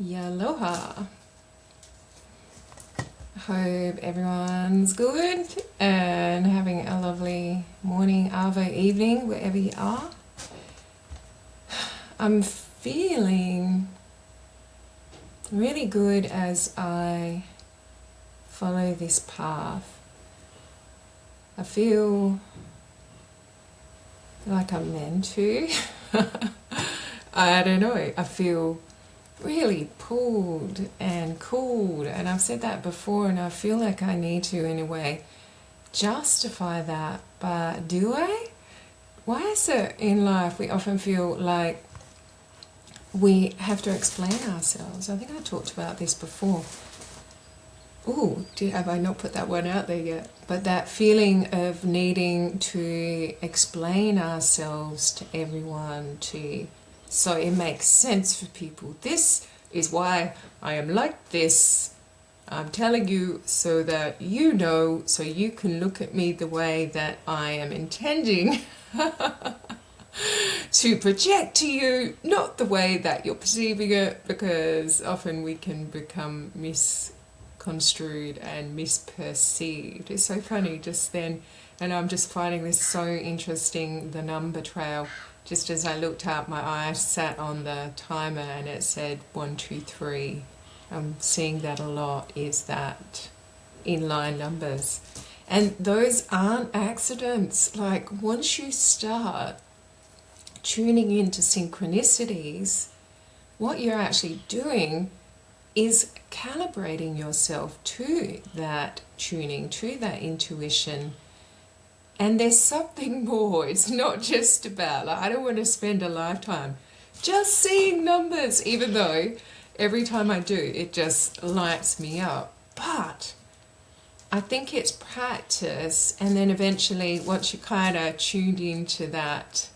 Yaloha. Hope everyone's good and having a lovely morning, arvo, evening, wherever you are. I'm feeling really good as I follow this path. I feel like I'm meant to. I don't know. I feel really pulled and cooled, and I've said that before, and I feel like I need to in a way justify that, but do I? Why is it in life we often feel like we have to explain ourselves? I think I talked about this before. Ooh, have I not put that one out there yet? But that feeling of needing to explain ourselves to everyone, so it makes sense for people. This is why I am like this. I'm telling you so that you know, so you can look at me the way that I am intending to project to you, not the way that you're perceiving it, because often we can become misconstrued and misperceived. It's so funny just then, and I'm just finding this so interesting, the number trail. Just as I looked up, my eye sat on the timer and it said 1, 2, 3. I'm seeing that a lot, is that inline numbers. And those aren't accidents. Like, once you start tuning into synchronicities, what you're actually doing is calibrating yourself to that tuning, to that intuition. And there's something more. It's not just about, like, I don't want to spend a lifetime just seeing numbers, even though every time I do, it just lights me up. But I think it's practice, and then eventually, once you kind of tuned into that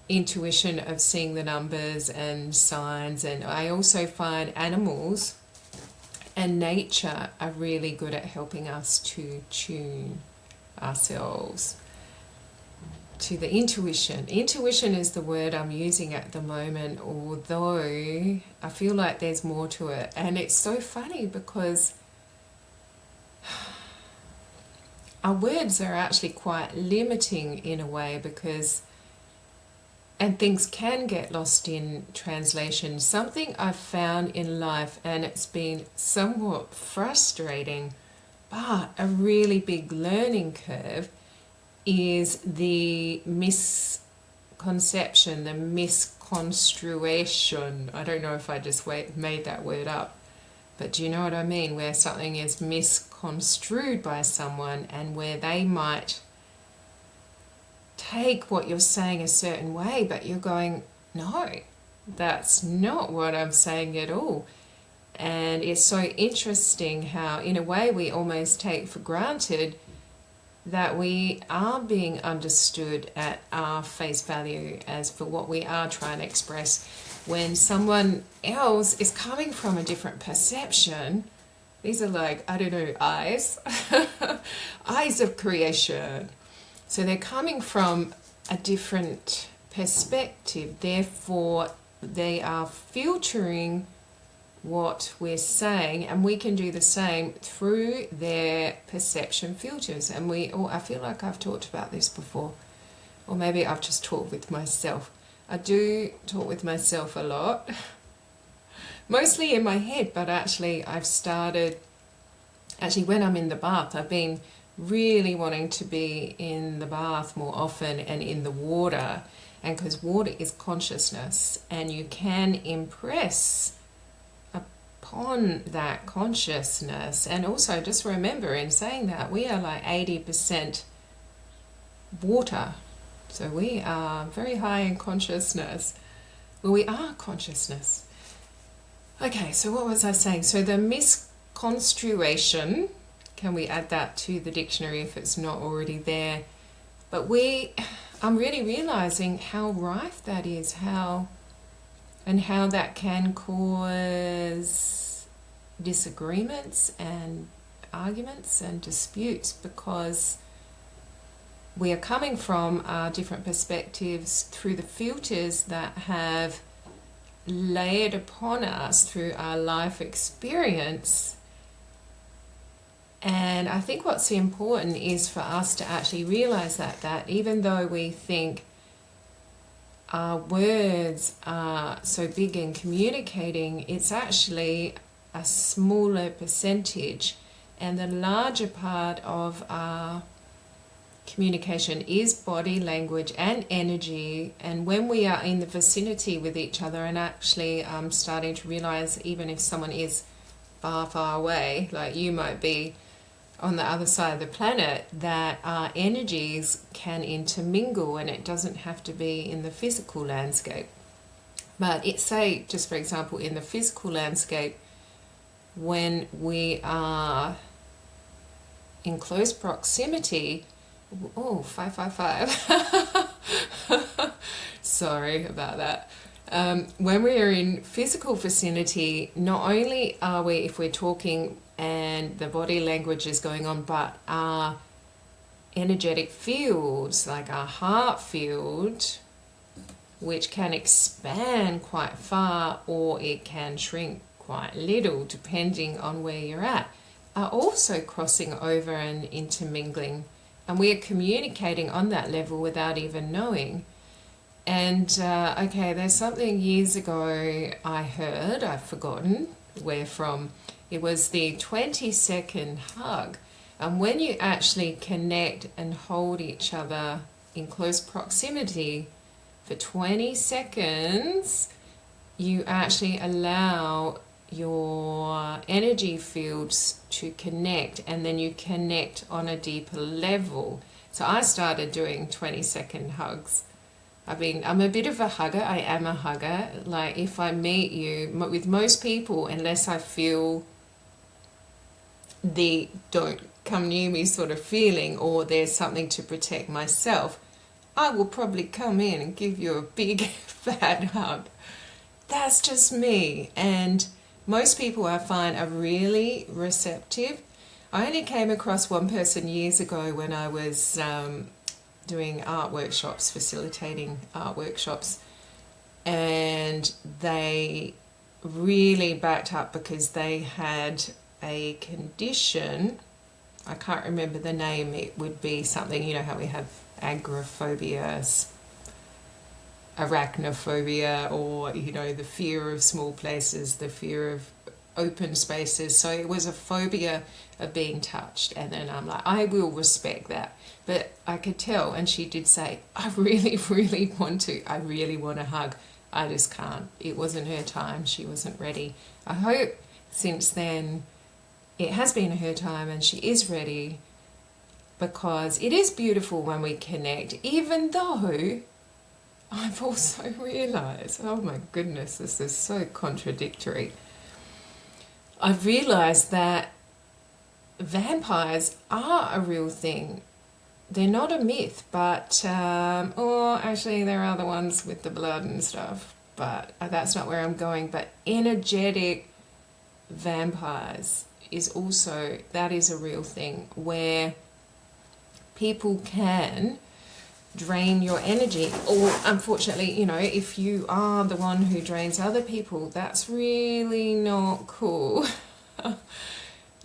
intuition of seeing the numbers and signs, and I also find animals and nature are really good at helping us to tune ourselves to the intuition. Intuition is the word I'm using at the moment, although I feel like there's more to it. And it's so funny because our words are actually quite limiting in a way, because and things can get lost in translation. Something I've found in life, and it's been somewhat frustrating, but a really big learning curve, is the misconception, the misconstruation. I don't know if I just made that word up, but do you know what I mean? Where something is misconstrued by someone, and where they might take what you're saying a certain way, but you're going, no, that's not what I'm saying at all. And it's so interesting how, in a way, we almost take for granted that we are being understood at our face value as for what we are trying to express, when someone else is coming from a different perception. These are like, I don't know, eyes, eyes of creation. So they're coming from a different perspective, therefore they are filtering what we're saying, and we can do the same through their perception filters. And I feel like I've talked about this before, or maybe I've just talked with myself. I do talk with myself a lot, mostly in my head, but actually I've started, when I'm in the bath, I've been really wanting to be in the bath more often and in the water, and because water is consciousness, and you can impress upon that consciousness. And also, just remember, in saying that, we are like 80% water, so we are very high in consciousness. Well, we are consciousness. Okay, so what was I saying? So the misconstruation, can we add that to the dictionary if it's not already there? But I'm really realizing how rife that is, how that can cause disagreements and arguments and disputes, because we are coming from our different perspectives through the filters that have layered upon us through our life experience. And I think what's important is for us to actually realize that even though we think our words are so big in communicating, it's actually a smaller percentage, and the larger part of our communication is body language and energy. And when we are in the vicinity with each other, and actually I'm starting to realize, even if someone is far away, like you might be on the other side of the planet, that our energies can intermingle, and it doesn't have to be in the physical landscape. But it's, say, just for example, in the physical landscape, when we are in close proximity, oh, 555. Sorry about that. When we are in physical vicinity, not only are we, if we're talking and the body language is going on, but our energetic fields, like our heart field, which can expand quite far or it can shrink quite little depending on where you're at, are also crossing over and intermingling. And we are communicating on that level without even knowing. And okay, there's something years ago I heard, I've forgotten where from. It was the 20-second hug. And when you actually connect and hold each other in close proximity for 20 seconds, you actually allow your energy fields to connect, and then you connect on a deeper level. So I started doing 20-second hugs. I'm a bit of a hugger. I am a hugger. Like, if I meet you, with most people, unless I feel the don't come near me sort of feeling, or there's something to protect myself, I will probably come in and give you a big fat hug. That's just me. And most people, I find, are really receptive. I only came across one person years ago when I was doing art workshops, facilitating art workshops, and they really backed up because they had a condition. I can't remember the name. It would be something, you know how we have agoraphobia, arachnophobia, or, you know, the fear of small places, the fear of open spaces. So it was a phobia of being touched. And then I'm like, I will respect that. But I could tell, and she did say, I really want to hug. I just can't. It wasn't her time. She wasn't ready. I hope since then it has been her time and she is ready, because it is beautiful when we connect, even though I've also realized, oh my goodness, this is so contradictory. I've realized that vampires are a real thing. They're not a myth, but, or actually there are the ones with the blood and stuff, but that's not where I'm going. But energetic vampires is also, that is a real thing, where people can drain your energy, or unfortunately, you know, if you are the one who drains other people, that's really not cool.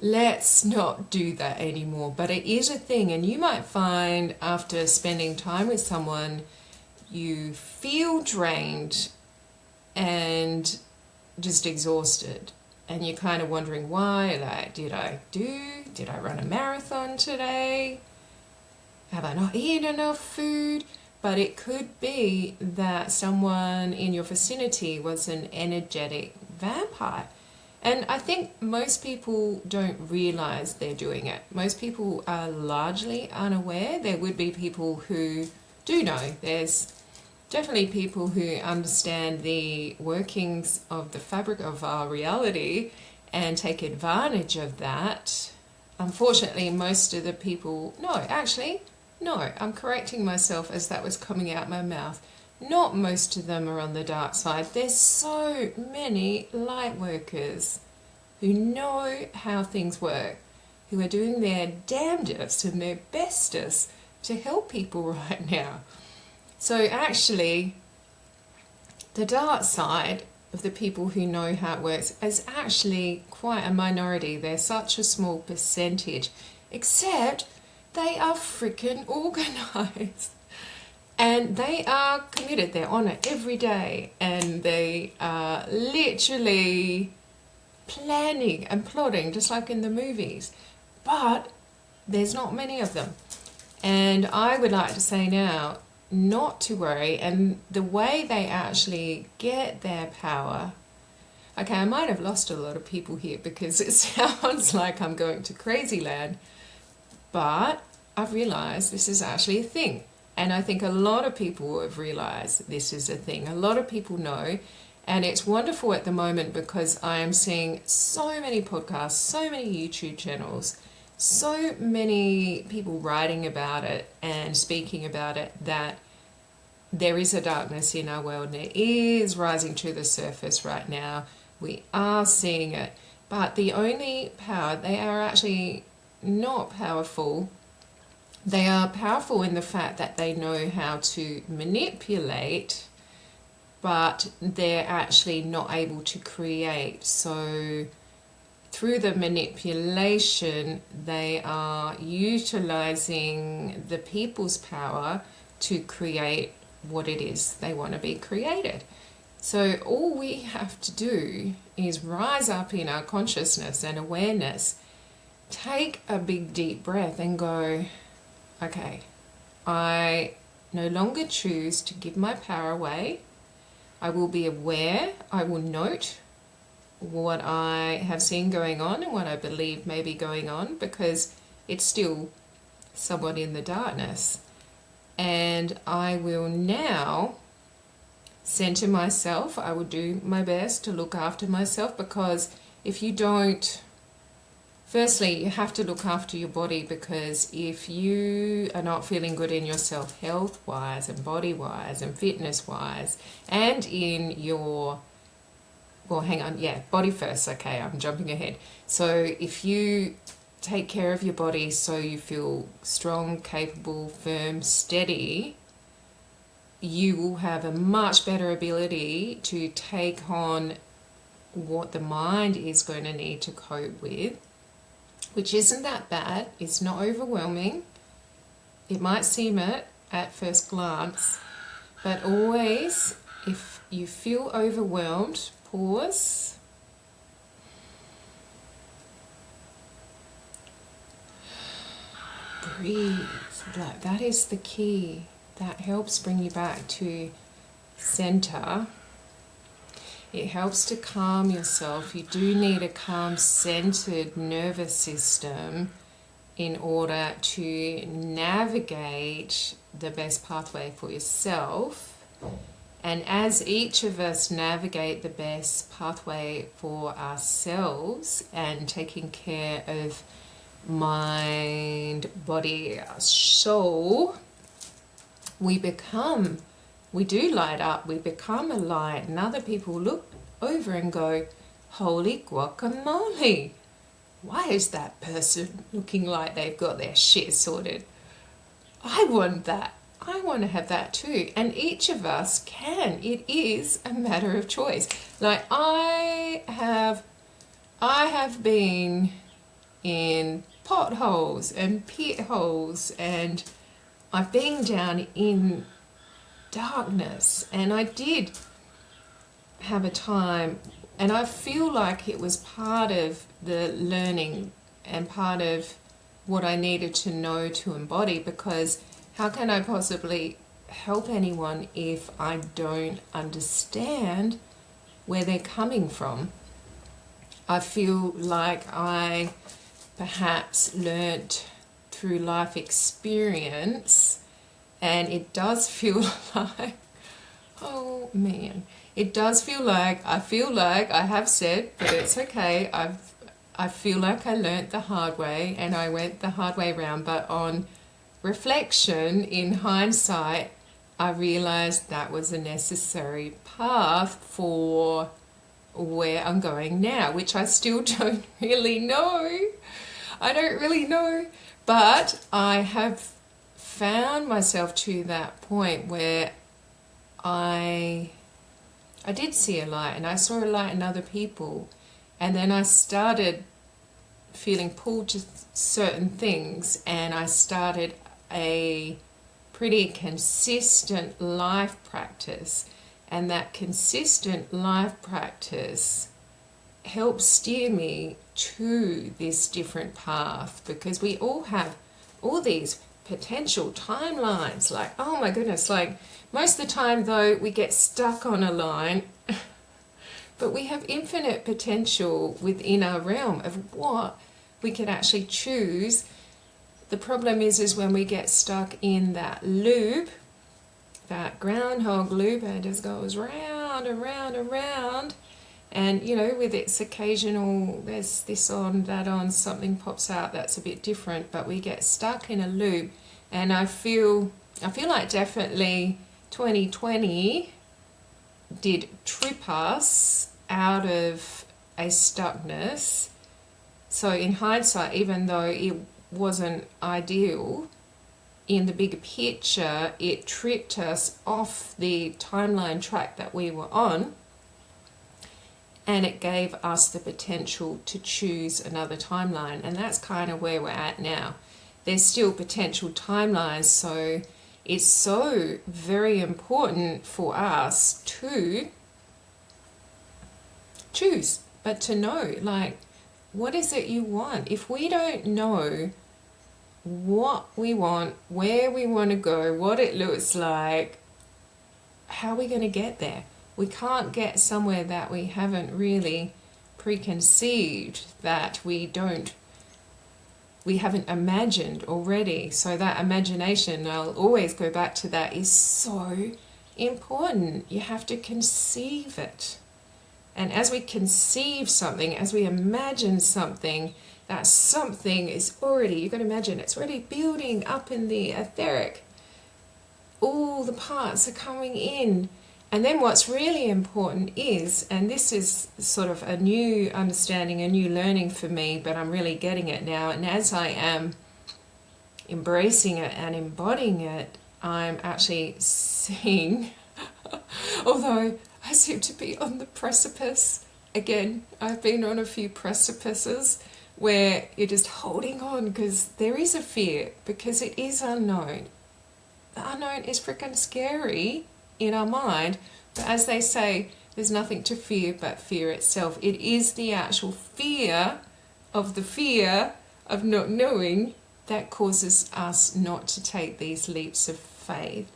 Let's not do that anymore. But it is a thing, and you might find after spending time with someone, you feel drained and just exhausted, and you're kind of wondering why. Like, did I run a marathon today? Have I not eaten enough food? But it could be that someone in your vicinity was an energetic vampire. And I think most people don't realize they're doing it. Most people are largely unaware. There would be people who do know. There's definitely people who understand the workings of the fabric of our reality and take advantage of that. Unfortunately, most of the people, no, I'm correcting myself as that was coming out my mouth. Not most of them are on the dark side. There's so many light workers who know how things work, who are doing their damnedest and their bestest to help people right now. So actually, the dark side of the people who know how it works is actually quite a minority. They're such a small percentage, except they are freaking organized. And they are committed. They're on it every day. And they are literally planning and plotting, just like in the movies. But there's not many of them. And I would like to say now, not to worry. And the way they actually get their power... Okay, I might have lost a lot of people here because it sounds like I'm going to crazy land. But I've realized this is actually a thing. And I think a lot of people have realized this is a thing. A lot of people know. And it's wonderful at the moment because I am seeing so many podcasts, so many YouTube channels, so many people writing about it and speaking about it, that there is a darkness in our world and it is rising to the surface right now. We are seeing it. But the only power, they are actually not powerful. They are powerful in the fact that they know how to manipulate, but they're actually not able to create. So through the manipulation, they are utilizing the people's power to create what it is they want to be created. So all we have to do is rise up in our consciousness and awareness, take a big deep breath and go, okay, I no longer choose to give my power away. I will be aware, I will note what I have seen going on and what I believe may be going on, because it's still somewhat in the darkness. And I will now center myself. I will do my best to look after myself, because if you don't, firstly, you have to look after your body, because if you are not feeling good in yourself health-wise and body-wise and fitness-wise and in your, well, hang on, yeah, body first, okay, I'm jumping ahead. So if you take care of your body so you feel strong, capable, firm, steady, you will have a much better ability to take on what the mind is going to need to cope with, which isn't that bad. It's not overwhelming. It might seem it at first glance, but always, if you feel overwhelmed, pause. Breathe. Like, that is the key. That helps bring you back to center. It helps to calm yourself. You do need a calm, centered nervous system in order to navigate the best pathway for yourself. And as each of us navigate the best pathway for ourselves and taking care of mind, body, soul, we do light up, we become a light, and other people look over and go, holy guacamole, why is that person looking like they've got their shit sorted? I want that. I want to have that too. And each of us can. It is a matter of choice. Like, I have been in potholes and pit holes, and I've been down in darkness, and I did have a time, and I feel like it was part of the learning and part of what I needed to know to embody, because how can I possibly help anyone if I don't understand where they're coming from? I feel like I perhaps learnt through life experience, and it does feel like, oh man, it does feel like, I have said, but it's okay, I feel like I learnt the hard way, and I went the hard way round, but on reflection, in hindsight, I realized that was a necessary path for where I'm going now, which I still don't really know. I don't really know, but I have found myself to that point where I I did see a light, and I saw a light in other people, and then I started feeling pulled to certain things, and I started a pretty consistent life practice, and that consistent life practice helps steer me to this different path, because we all have all these potential timelines. Like, oh my goodness, like most of the time though we get stuck on a line but we have infinite potential within our realm of what we can actually choose. The problem is when we get stuck in that loop, that groundhog loop, and it just goes round and round and round, and you know, with its occasional there's this on, that on, something pops out that's a bit different, but we get stuck in a loop. And I feel like definitely 2020 did trip us out of a stuckness. So in hindsight, even though it wasn't ideal, in the bigger picture, it tripped us off the timeline track that we were on, and it gave us the potential to choose another timeline. And that's kind of where we're at now. There's still potential timelines, so it's so very important for us to choose, but to know, like, what is it you want? If we don't know what we want, where we want to go, what it looks like, how are we going to get there? We can't get somewhere that we haven't really preconceived, that we haven't imagined already. So that imagination, I'll always go back to that, is so important. You have to conceive it. And as we conceive something, as we imagine something, that something is already, you can imagine, it's already building up in the etheric. All the parts are coming in. And then what's really important is, and this is sort of a new understanding, a new learning for me, but I'm really getting it now, and as I am embracing it and embodying it, I'm actually seeing, although I seem to be on the precipice again, I've been on a few precipices where you're just holding on, because there is a fear, because it is unknown. The unknown is freaking scary in our mind, but as they say, there's nothing to fear but fear itself. It is the actual fear of the fear of not knowing that causes us not to take these leaps of faith.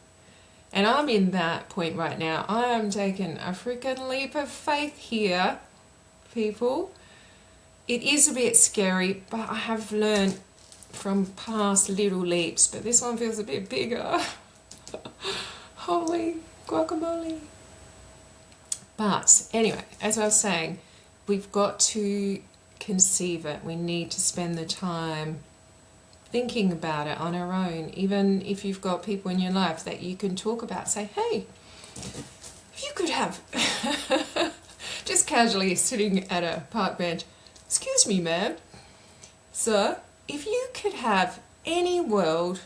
And I'm in that point right now. I am taking a freaking leap of faith here, people. It is a bit scary, but I have learned from past little leaps, but this one feels a bit bigger. Holy guacamole. But anyway, as I was saying, we've got to conceive it. We need to spend the time thinking about it on our own. Even if you've got people in your life that you can talk about, say, hey, if you could have, just casually sitting at a park bench, excuse me, ma'am, sir, if you could have any world,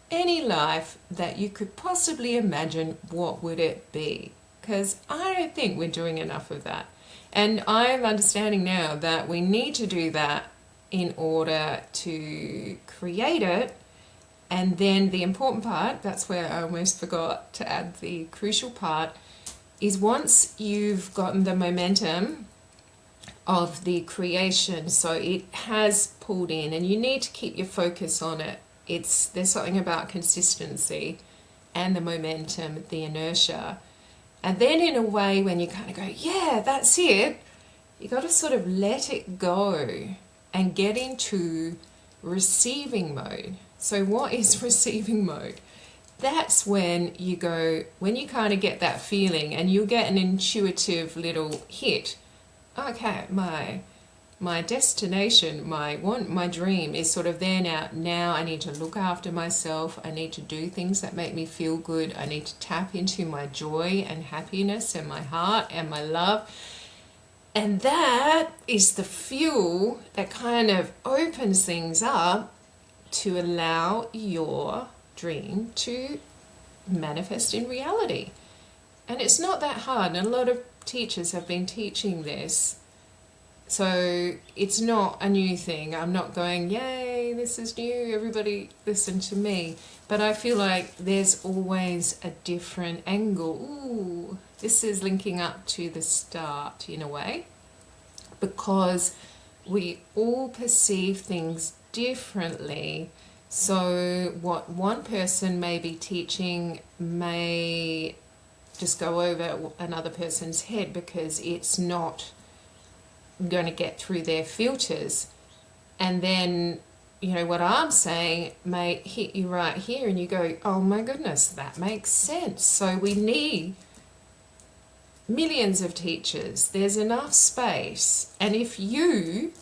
any life that you could possibly imagine, what would it be? Because I don't think we're doing enough of that. And I'm understanding now that we need to do that in order to create it. And then the important part, that's where I almost forgot to add the crucial part, is once you've gotten the momentum of the creation, so it has pulled in, and you need to keep your focus on it. There's something about consistency and the momentum, the inertia. And then in a way, when you kind of go, yeah, that's it, you got to sort of let it go and get into receiving mode. So what is receiving mode? That's when you go, when you kind of get that feeling and you get an intuitive little hit. Okay, my destination, my want, my dream is sort of there now. Now I need to look after myself. I need to do things that make me feel good. I need to tap into my joy and happiness and my heart and my love. And that is the fuel that kind of opens things up to allow your dream to manifest in reality. And it's not that hard, and a lot of teachers have been teaching this, so it's not a new thing. I'm not going, yay, this is new, everybody listen to me. But I feel like there's always a different angle. Ooh, this is linking up to the start in a way, because we all perceive things differently. So what one person may be teaching may just go over another person's head because it's not going to get through their filters. And then, you know, what I'm saying may hit you right here and you go, oh my goodness, that makes sense. So we need millions of teachers. There's enough space. And if you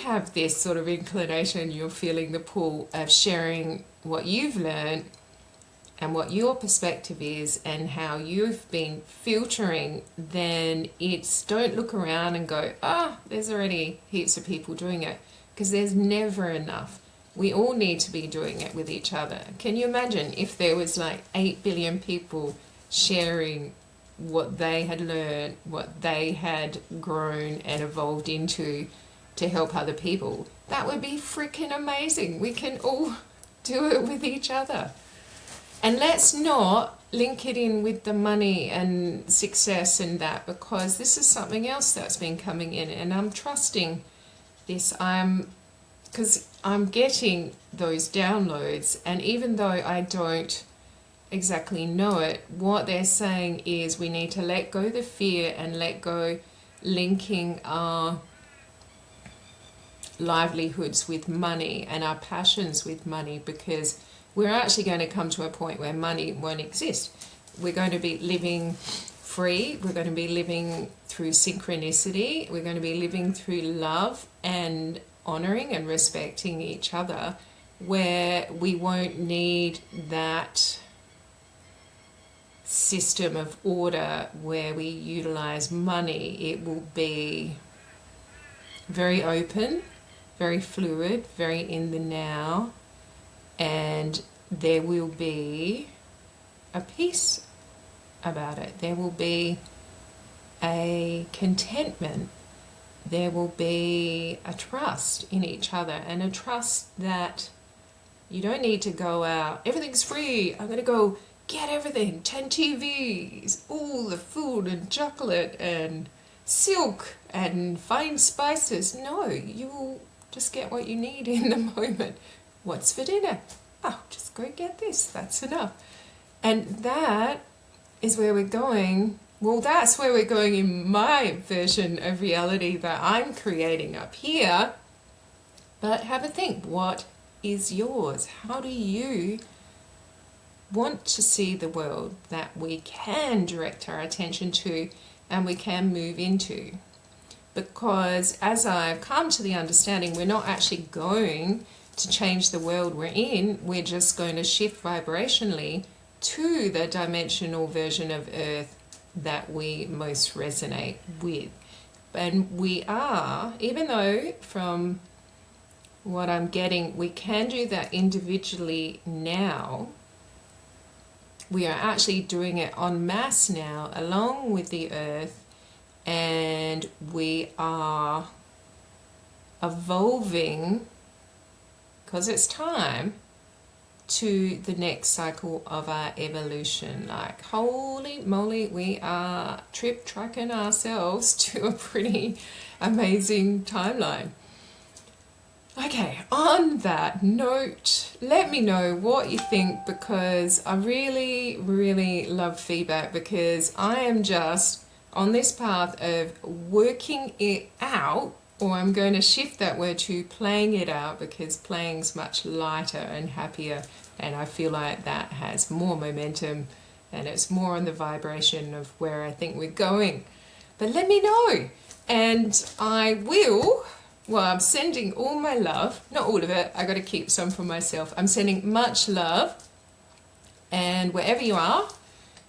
have this sort of inclination, you're feeling the pull of sharing what you've learned and what your perspective is and how you've been filtering, then it's, don't look around and go, there's already heaps of people doing it, because there's never enough. We all need to be doing it with each other. Can you imagine if there was like 8 billion people sharing what they had learned, what they had grown and evolved into to help other people? That would be freaking amazing. We can all do it with each other. And let's not link it in with the money and success and that, because this is something else that's been coming in, and I'm trusting this. Because I'm getting those downloads, and even though I don't exactly know it, what they're saying is we need to let go the fear and let go linking our livelihoods with money and our passions with money, because we're actually going to come to a point where money won't exist. We're going to be living free. We're going to be living through synchronicity. We're going to be living through love and honoring and respecting each other, where we won't need that system of order where we utilize money. It will be very open, very fluid, very in the now, and there will be a peace about it. There will be a contentment. There will be a trust in each other, and a trust that you don't need to go out, everything's free, I'm going to go get everything, 10 TVs, all the food and chocolate and silk and fine spices. No, you will just get what you need in the moment. What's for dinner? Oh, just go get this, that's enough. And that is where we're going. Well, that's where we're going in my version of reality that I'm creating up here. But have a think, what is yours? How do you want to see the world that we can direct our attention to and we can move into? Because as I've come to the understanding, we're not actually going to change the world we're in, we're just going to shift vibrationally to the dimensional version of Earth that we most resonate with. And we are, even though from what I'm getting, we can do that individually now, we are actually doing it en masse now, along with the Earth, and we are evolving, because it's time, to the next cycle of our evolution. Like, holy moly, we are tracking ourselves to a pretty amazing timeline. Okay, on that note, let me know what you think, because I really, really love feedback, because I am just on this path of working it out, or I'm going to shift that word to playing it out, because playing's much lighter and happier, and I feel like that has more momentum and it's more on the vibration of where I think we're going. But let me know, and I will. Well, I'm sending all my love, not all of it, I got to keep some for myself. I'm sending much love, and wherever you are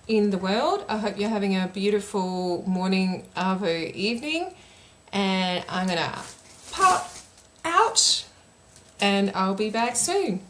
in the world, I hope you're having a beautiful morning, arvo, evening, and I'm going to pop out, and I'll be back soon.